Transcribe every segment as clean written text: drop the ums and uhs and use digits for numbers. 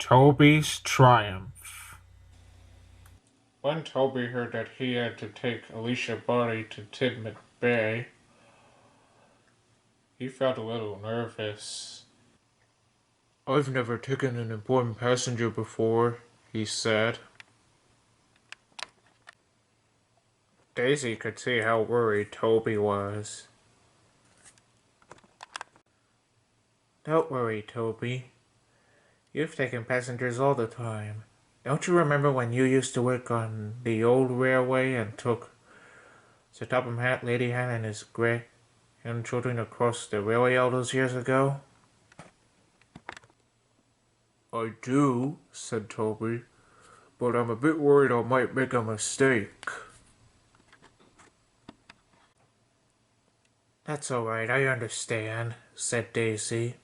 Toby's triumph. When Toby heard that he had to take Allicia Botti to Tidmouth Bay, he felt a little nervous. "I've never taken an important passenger before," he said. Daisy could see how worried Toby was. "Don't worry, Toby. You've taken passengers all the time. Don't you remember when you used to work on the old railway and took Sir Topham Hatt, Lady Hatt, and his grandchildren across the railway all those years ago?" "I do," said Toby, "but I'm a bit worried I might make a mistake." "That's all right, I understand," said Daisy.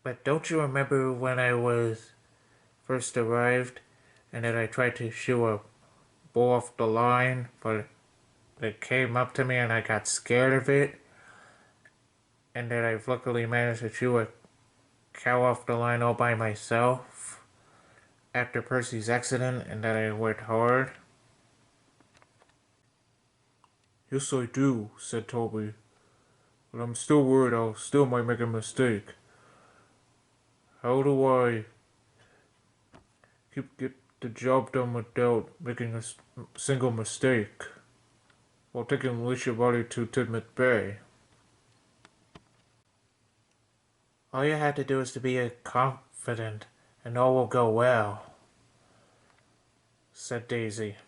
"But don't you remember when I first arrived and that I tried to shoo a bull off the line, but it came up to me and I got scared of it, and that I've luckily managed to shoo a cow off the line all by myself after Percy's accident, and that I worked hard?" "Yes, I do," said Toby, "but I'm still worried I still might make a mistake. How do I get the job done without making a single mistake while taking Allicia Botti to Tidmouth Bay?" "All you have to do is to be confident, and all will go well," said Daisy.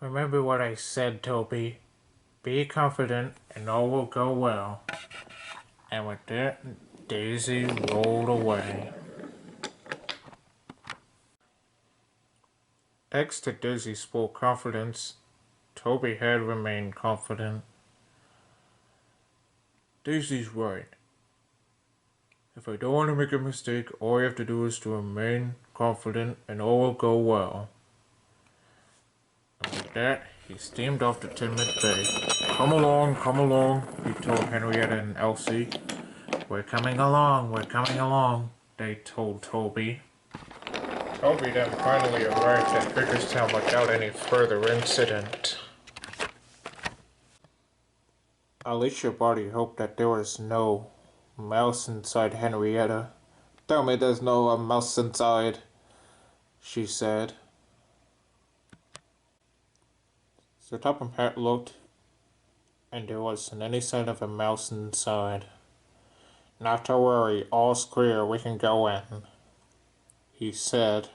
"Remember what I said, Toby. Be confident, and all will go well." And with that, Daisy rolled away. Thanks to Daisy's full confidence, Toby had remained confident. "Daisy's right. If I don't want to make a mistake, all I have to do is to remain confident and all will go well." And with that, he steamed off to Tidmouth Bay. Come along," he told Henrietta and Elsie. We're coming along," they told Toby. Toby then finally arrived at Bakerstown without any further incident. Allicia Botti hoped that there was no mouse inside Henrietta. "Tell me there's no mouse inside," she said. Sir Topham Hatt looked, and there wasn't any sign of a mouse inside. "Not to worry, all's clear, we can go in," he said.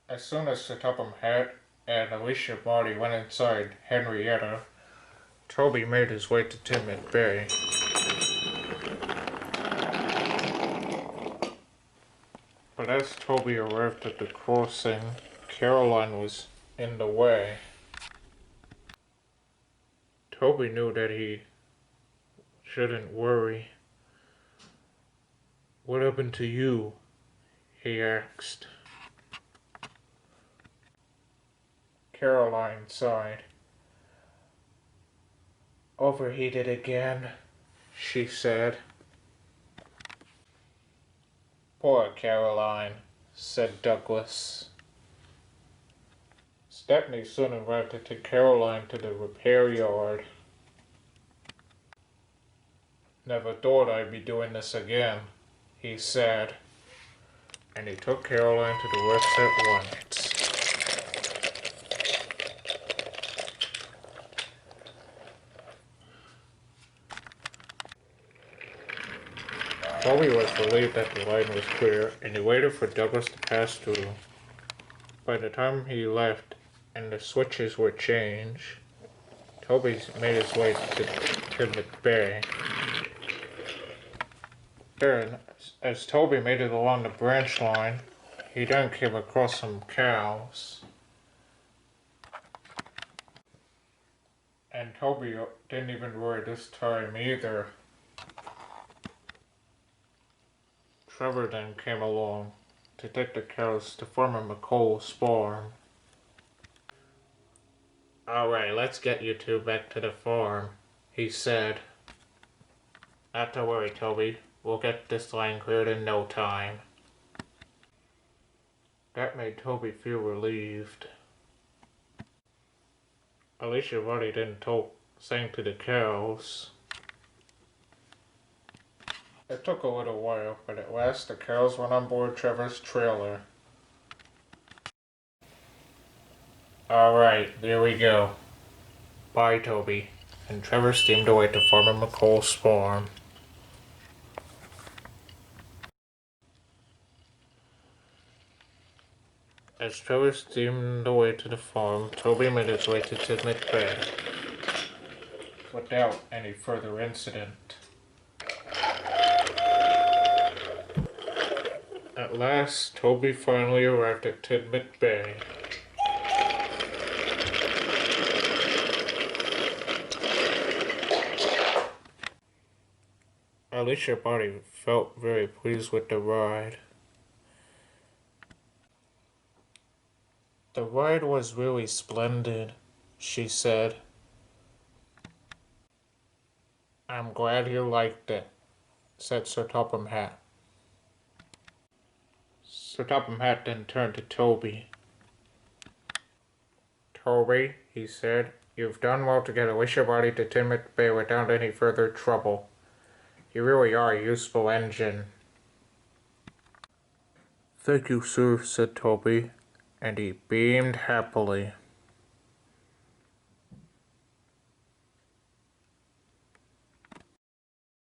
As soon as Sir Topham Hatt and Allicia Botti went inside Henrietta, Toby made his way to Tidmouth Bay. But as Toby arrived at the crossing, Caroline was in the way. Toby knew that he shouldn't worry. "What happened to you?" he asked. Caroline sighed. "Overheated again," she said. "Poor Caroline," said Douglas. Stepney soon arrived to take Caroline to the repair yard. "Never thought I'd be doing this again," he said, and he took Caroline to the works at once. Toby was relieved that the line was clear, and he waited for Douglas to pass through. By the time he left and the switches were changed, Toby made his way to Tidmouth Bay. There, as Toby made it along the branch line, he then came across some cows. And Toby didn't even worry this time either. Trevor then came along to take the cows to Farmer McColl's farm. "Alright, let's get you two back to the farm," he said. Not to worry, Toby. We'll get this line cleared in no time. That made Toby feel relieved. Allicia already didn't sing to the cows. It took a little while, but at last the cows went on board Trevor's trailer. Alright, there we go. Bye, Toby. And Trevor steamed away to Farmer McColl's farm. As Trevor steamed away to the farm, Toby made his way to Tidmouth Bay without any further incident. At last, Toby finally arrived at Tidmouth Bay. Allicia Botti felt very pleased with the ride. The ride was really splendid, she said. I'm glad you liked it, said Sir Topham Hatt. Sir Topham Hatt then turned to Toby. Toby, he said, you've done well to get Allicia Botti to Tidmouth Bay without any further trouble. You really are a useful engine. Thank you, sir, said Toby, and he beamed happily.